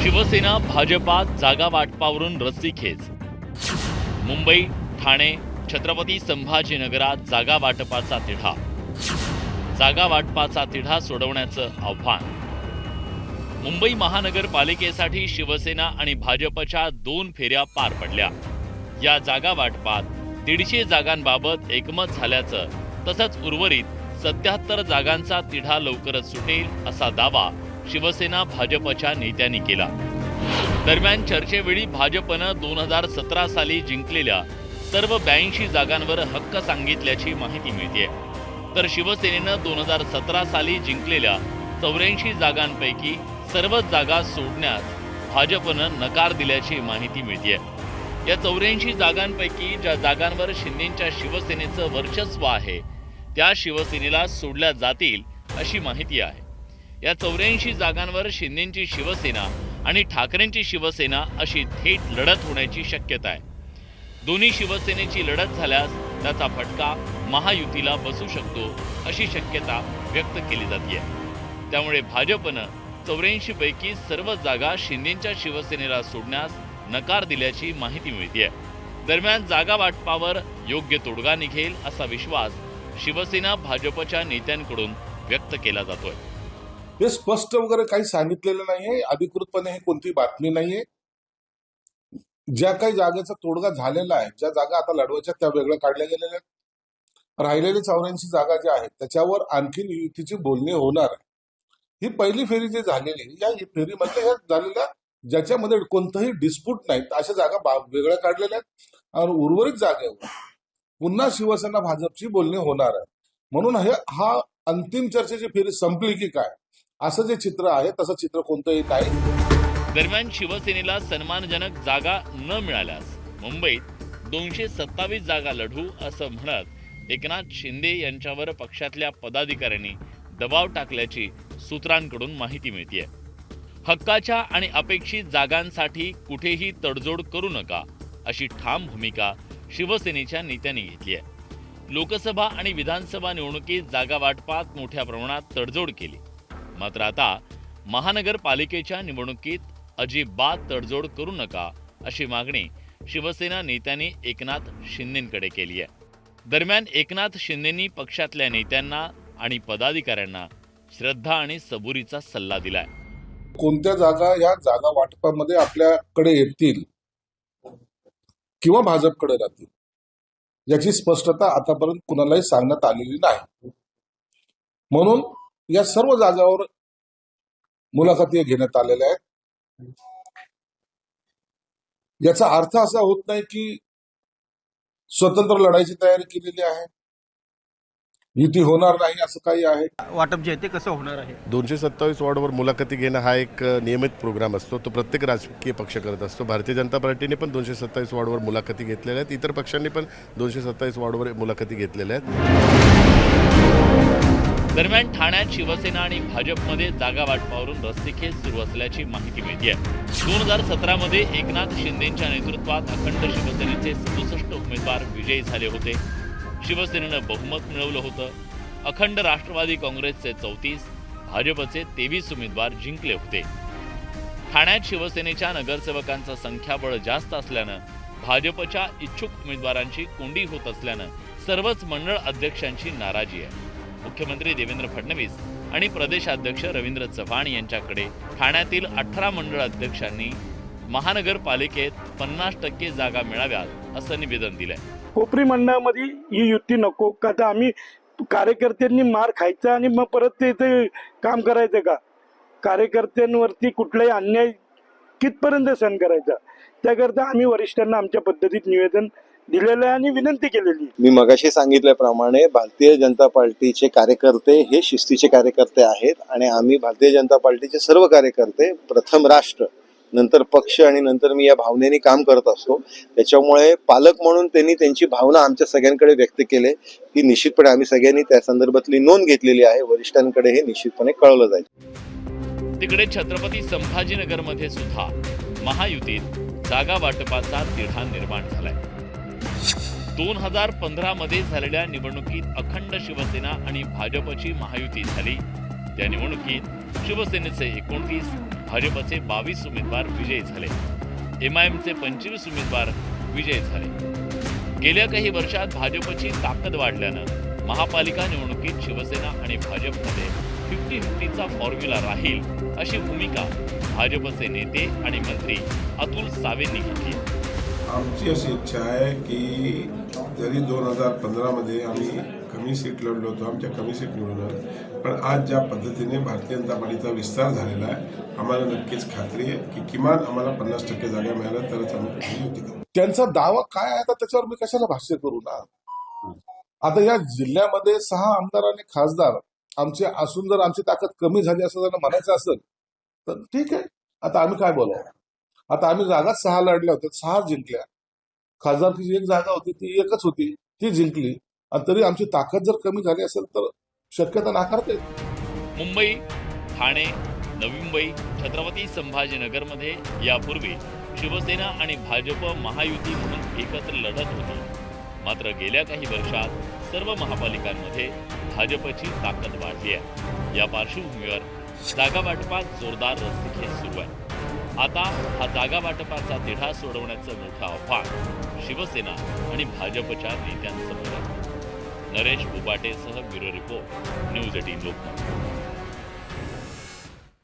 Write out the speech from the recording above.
शिवसेना भाजपात जागा वाटपावरून रस्सीखेच. मुंबई, ठाणे, छत्रपती संभाजीनगरात जागा वाटपाचा तिढा. जागा वाटपाचा तिढा सोडवण्याचं आव्हान. मुंबई महानगरपालिकेसाठी शिवसेना आणि भाजपच्या 2 फेऱ्या पार पडल्या. या जागा वाटपात 150 जागांबाबत एकमत झाल्याचं, तसंच उर्वरित 77 जागांचा तिढा लवकरच सुटेल असा दावा शिवसेना भाजपच्या नेत्यांनी केला. दरम्यान चर्चेवेळी भाजपनं 2017 साली जिंकलेल्या सर्व 82 जागांवर हक्क सांगितल्याची माहिती मिळते. तर शिवसेनेनं 2017 साली जिंकलेल्या 84 जागांपैकी सर्वच जागा सोडण्यास भाजपनं नकार दिल्याची माहिती मिळते. या 84 जागांपैकी ज्या जागांवर शिंदेंच्या शिवसेनेचं वर्चस्व आहे त्या शिवसेनेला सोडल्या जातील अशी माहिती आहे. या 84 जागांवर शिंदेंची शिवसेना आणि ठाकरेंची शिवसेना अशी थेट लढत होण्याची शक्यता आहे. दोन्ही शिवसेनेची लढत झाल्यास त्याचा फटका महायुतीला बसू शकतो अशी शक्यता व्यक्त केली जाते. त्यामुळे भाजपनं 84 पैकी सर्व जागा शिंदेंच्या शिवसेनेला सोडण्यास नकार दिल्याची माहिती मिळते. दरम्यान जागा वाटपावर योग्य तोडगा निघेल असा विश्वास शिवसेना भाजपच्या नेत्यांकडून व्यक्त केला जातोय. हे स्पष्ट वगैरे काही सांगितलेलं नाहीये, अधिकृतपणे हे कोणती बातमी नाहीये. ज्या काही जागेचा तोडगा झालेला आहे, ज्या जागा आता लढवायच्या त्या वेगळ्या काढल्या गेलेल्या आहेत. राहिलेले 84 जागा ज्या आहेत त्याच्यावर आणखीन युतीची बोलणी होणार आहे. ही पहिली फेरी जी झालेली, या फेरीमध्ये ह्या झालेल्या ज्याच्यामध्ये कोणतंही डिस्प्यूट नाही अशा जागा वेगळ्या काढलेल्या आहेत आणि उर्वरित जागेवर पुन्हा शिवसेना भाजपची बोलणी होणार आहे. म्हणून हा अंतिम चर्चेची फेरी संपली की काय असं जे चित्र आहे तसं चित्र कोणतंही नाही. दरम्यान शिवसेनेला सन्मानजनक जागा न मिळाल्यास मुंबईत 227 जागा लढू असं म्हणत एकनाथ शिंदे यांच्यावर पक्षातल्या पदाधिकाऱ्यांनी दबाव टाकल्याची सूत्रांकडून माहिती मिळते. हक्काच्या आणि अपेक्षित जागांसाठी कुठेही तडजोड करू नका अशी ठाम भूमिका शिवसेनेच्या नेत्यांनी घेतली आहे. लोकसभा आणि विधानसभा निवडणुकीत जागा वाटपात मोठ्या प्रमाणात तडजोड केली. मात्र आता महानगरपालिकेच्या निवडणुकीत अजिबात तडजोड करू नका अशी मागणी शिवसेना नेत्यांनी एकनाथ शिंदेंकडे केली आहे. दरम्यान एकनाथ शिंदेंनी पक्षातल्या नेत्यांना आणि पदाधिकाऱ्यांना श्रद्धा आणि सबुरीचा सल्ला दिलाय. कोणत्या जागा या जागा वाटपामध्ये आपल्याकडे येतील किंवा भाजपकडे राहतील याची स्पष्टता आतापर्यंत कुणालाही सांगण्यात आलेली नाही. म्हणून या सर्व जागावर मुलाखती घेण्यात आलेल्या आहेत. याचा अर्थ असा होत नाही की स्वतंत्र लढाईची तयारी केलेली आहे, युती होणार नाही असं काही आहे. वाटप जे आहे ते कसं होणार आहे? 227 वॉर्डवर मुलाखती घेणं हा एक नियमित प्रोग्राम असतो. तो प्रत्येक राजकीय पक्ष करत असतो. भारतीय जनता पार्टीने पण 227 वॉर्डवर मुलाखती घेतलेल्या आहेत. इतर पक्षांनी पण 227 वॉर्डवर मुलाखती घेतलेल्या आहेत. दरम्यान ठाण्यात शिवसेना आणि भाजपमध्ये जागा वाटपावरून रस्सीखेच सुरू असल्याची माहिती मिळते. 2017 मध्ये एकनाथ शिंदेंच्या नेतृत्वात अखंड शिवसेनेचे 67 उमेदवार विजयी झाले होते. शिवसेनेनं बहुमत मिळवलं होतं. अखंड राष्ट्रवादी काँग्रेसचे 34, भाजपचे 23 उमेदवार जिंकले होते. ठाण्यात शिवसेनेच्या नगरसेवकांचं संख्याबळ जास्त असल्यानं भाजपच्या इच्छुक उमेदवारांची कोंडी होत असल्यानं सर्वच मंडळ अध्यक्षांची नाराजी आहे. मुख्यमंत्री देवेंद्र फडणवीस आणि प्रदेशाध्यक्ष रवींद्र चव्हाण यांच्याकडे ठाण्यातील 18 मंडळ अध्यक्षांनी महानगरपालिकेत 50% जागा मिळाव्यात असं निवेदन दिलंय. कोपरी मंडळामध्ये ही युती नको का, तर आम्ही कार्यकर्त्यांनी मार खायचा आणि मग परत ते काम करायचं का? कार्यकर्त्यांवरती कुठलाही अन्याय कितपर्यंत सहन करायचा, त्याकरता आम्ही वरिष्ठांना आमच्या पद्धतीत निवेदन दिलेलं आहे आणि विनंती केलेली. मी मगाशी सांगितल्याप्रमाणे भारतीय जनता पार्टीचे कार्यकर्ते हे शिस्तीचे कार्यकर्ते आहेत आणि आम्ही भारतीय जनता पार्टीचे सर्व कार्यकर्ते प्रथम राष्ट्र, नंतर पक्ष आणि नंतर मी या भावनेने काम करत असतो. त्याच्यामुळे पालक म्हणून त्यांनी त्यांची भावना आमच्या सगळ्यांकडे व्यक्त केली ती निश्चितपणे आम्ही सगळ्यांनी त्या संदर्भातली नोंद घेतलेली आहे. वरिष्ठांकडे हे निश्चितपणे कळवलं जाईल. तिकडे छत्रपती संभाजीनगरमध्ये सुद्धा महायुतीत जागा वाटपाचा तिढा निर्माण झालाय. 2015 मध्ये झालेल्या निवडणुकीत अखंड शिवसेना आणि भाजपची महायुती झाली. त्या निवडणुकीत शिवसेनेचे 29, भाजपचे 22 उमेदवार विजयी झाले. MIMचे 25 उमेदवार विजयी झाले. गेल्या काही वर्षात भाजपची ताकद वाढल्यानं महापालिका निवडणुकीत शिवसेना आणि भाजपमध्ये 50-50चा फॉर्म्युला राहील अशी भूमिका भाजपचे नेते आणि मंत्री अतुल सावेंनी घेतली. आमची अशी इच्छा आहे की जरी 2015मध्ये आम्ही कमी सीट लढलो होतो, आमच्या कमी सीट निवडून आल्या, पण आज ज्या पद्धतीने भारतीय जनता पार्टीचा विस्तार झालेला आहे, आम्हाला नक्कीच खात्री आहे की किमान आम्हाला 50% जागा मिळाल्या तरच आम्ही युती करू. त्यांचा दावा काय आहे आता त्याच्यावर मी कशाला भाष्य करू ना. आता या जिल्ह्यामध्ये 6 आमदार आणि खासदार आमचे असून जर आमची ताकद कमी झाली असं जर म्हणायचं असेल तर ठीक आहे. आता आम्ही काय बोलावं. आता आम्ही जागा 6 लढल्या होत्या, 6 जिंकल्या. खासदारची एक जागा होती ती एकच होती, ती जिंकली. आणि तरी आमची ताकद जर कमी झाली असेल तर शक्यता नाकारते. मुंबई, ठाणे, नवी मुंबई, छत्रपती संभाजीनगरमध्ये यापूर्वी शिवसेना आणि भाजप महायुती म्हणून एकत्र लढत होती. मात्र गेल्या काही वर्षात सर्व महापालिकांमध्ये भाजपची ताकद वाढली आहे. या पार्श्वभूमीवर जागा वाटपात जोरदार रस्सीखेच सुरू आहे. आता हा जागा वाटपाचा तिढा सोडवण्याचं मोठं आव्हान शिवसेना आणि भाजपच्या नेत्यांसमोर आहे. नरेश बुबाटेसह ब्युरो रिपोर्ट, न्यूज 18 लोकमत.